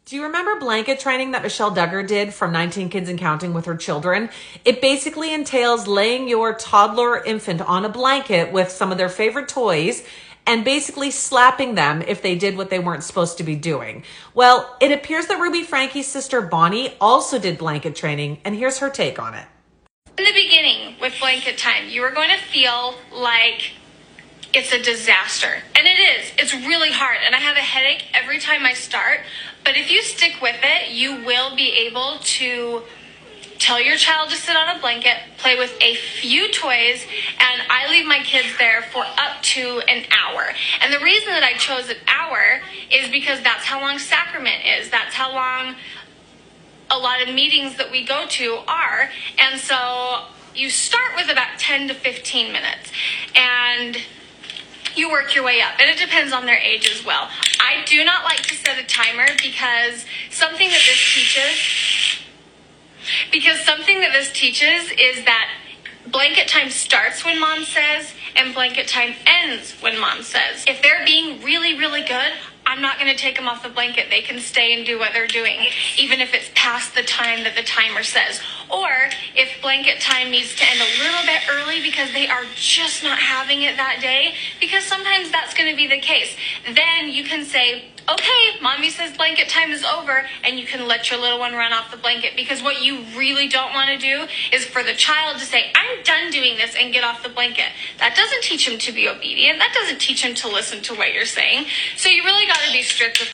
Do you remember blanket training that Michelle Duggar did from 19 Kids and Counting with her children? It basically entails laying your toddler or infant on a blanket with some of their favorite toys and basically slapping them if they did what they weren't supposed to be doing. Well, it appears that Ruby Franke's sister Bonnie also did blanket training, and here's her take on it. In the beginning with blanket time, you are going to feel like it's a disaster. And it is. It's really hard. And I have a headache every time I start. But if you stick with it, you will be able to tell your child to sit on a blanket, play with a few toys, and I leave my kids there for up to an hour. And the reason that I chose an hour is because that's how long sacrament is. That's how long a lot of meetings that we go to are. And so you start with about 10 to 15 minutes. And you work your way up, and it depends on their age as well. I do not like to set a timer because something that this teaches is that blanket time starts when mom says, and blanket time ends when mom says. If they're being really, really good, I'm not going to take them off the blanket. They can stay and do what they're doing, even if it's past the time that the timer says. Or if blanket time needs to end a little bit early because they are just not having it that day, because sometimes that's going to be the case. Then you can say, okay, mommy says blanket time is over, and you can let your little one run off the blanket, because what you really don't want to do is for the child to say, I'm done doing this, and get off the blanket. That doesn't teach him to be obedient. That doesn't teach him to listen to what you're saying. So you really got to be strict with